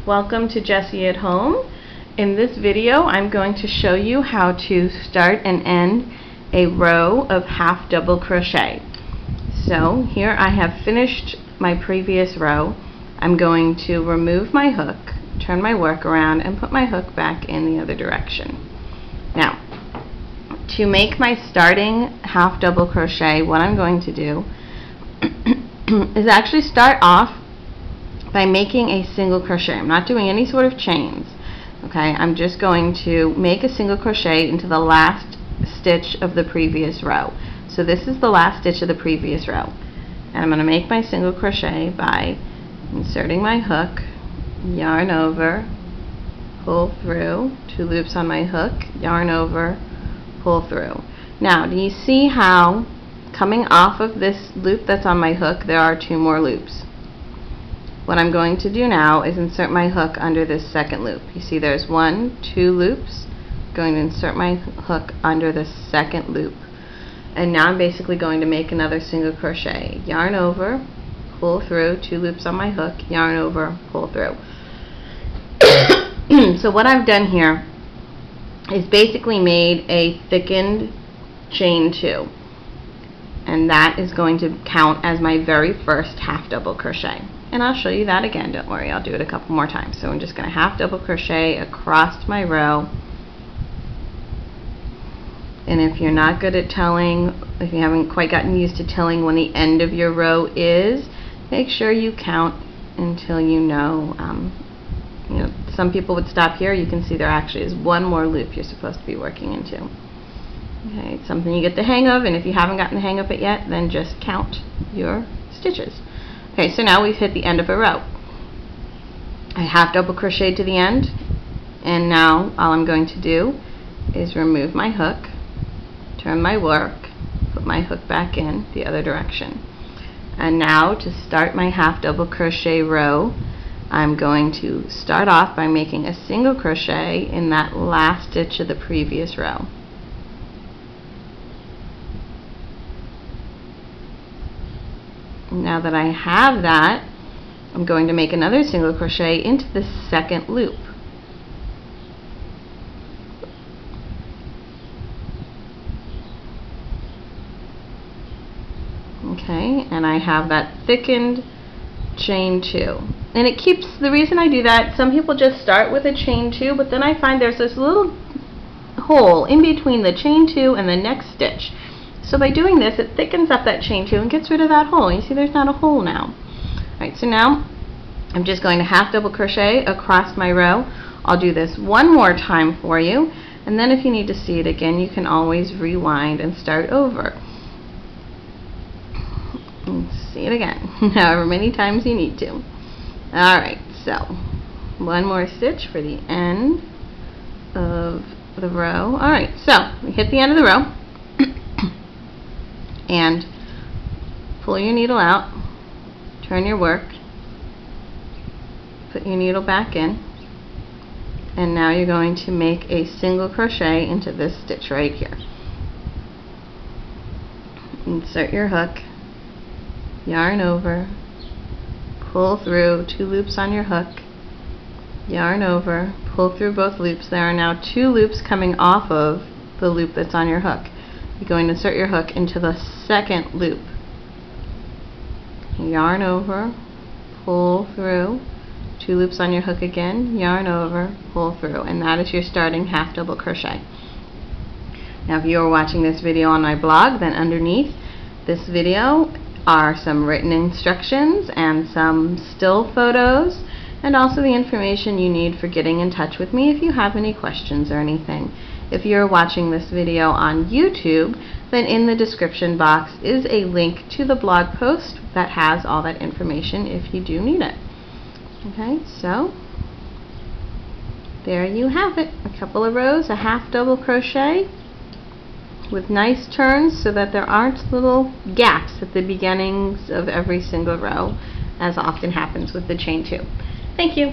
Welcome to Jessie at Home. In this video I'm going to show you how to start and end a row of half double crochet. So here I have finished my previous row. I'm going to remove my hook, turn my work around, and put my hook back in the other direction. Now, to make my starting half double crochet, what I'm going to do is actually start off by making a single crochet. I'm not doing any sort of chains. Okay, I'm just going to make a single crochet into the last stitch of the previous row. So this is the last stitch of the previous row. And I'm going to make my single crochet by inserting my hook, yarn over, pull through, 2 loops on my hook, yarn over, pull through. Now, do you see how coming off of this loop that's on my hook, there are 2 more loops? What I'm going to do now is insert my hook under this second loop. You see there's 1, 2 loops. I'm going to insert my hook under the second loop. And now I'm basically going to make another single crochet. Yarn over, pull through, 2 loops on my hook, yarn over, pull through. So what I've done here is basically made a thickened chain 2. And that is going to count as my very first half double crochet. And I'll show you that again, don't worry, I'll do it a couple more times. So I'm just going to half double crochet across my row. And if you're not good at telling, if you haven't quite gotten used to telling when the end of your row is, make sure you count until you know, some people would stop here. You can see there actually is 1 more loop you're supposed to be working into. Okay, it's something you get the hang of, and if you haven't gotten the hang of it yet, then just count your stitches. Okay, so now we've hit the end of a row. I half double crocheted to the end, and now all I'm going to do is remove my hook, turn my work, put my hook back in the other direction. And now to start my half double crochet row, I'm going to start off by making a single crochet in that last stitch of the previous row. Now that I have that, I'm going to make another single crochet into the second loop. Okay, and I have that thickened chain 2. And it keeps, the reason I do that, some people just start with a chain 2, but then I find there's this little hole in between the chain 2 and the next stitch. So by doing this, it thickens up that chain 2 and gets rid of that hole. You see there's not a hole now. Alright, so now I'm just going to half double crochet across my row. I'll do this one more time for you, and then if you need to see it again, you can always rewind and start over. And see it again, however many times you need to. Alright, so 1 more stitch for the end of the row. Alright, so we hit the end of the row. And pull your needle out, turn your work, put your needle back in, and now you're going to make a single crochet into this stitch right here. Insert your hook, yarn over, pull through, 2 loops on your hook, yarn over, pull through both loops. There are now 2 loops coming off of the loop that's on your hook. You're going to insert your hook into the second loop. Yarn over, pull through, 2 loops on your hook again, yarn over, pull through, and that is your starting half double crochet. Now if you are watching this video on my blog, then underneath this video are some written instructions and some still photos, and also the information you need for getting in touch with me if you have any questions or anything. If you're watching this video on YouTube, then in the description box is a link to the blog post that has all that information if you do need it. Okay, so there you have it. A couple of rows, a half double crochet with nice turns so that there aren't little gaps at the beginnings of every single row, as often happens with the chain 2. Thank you.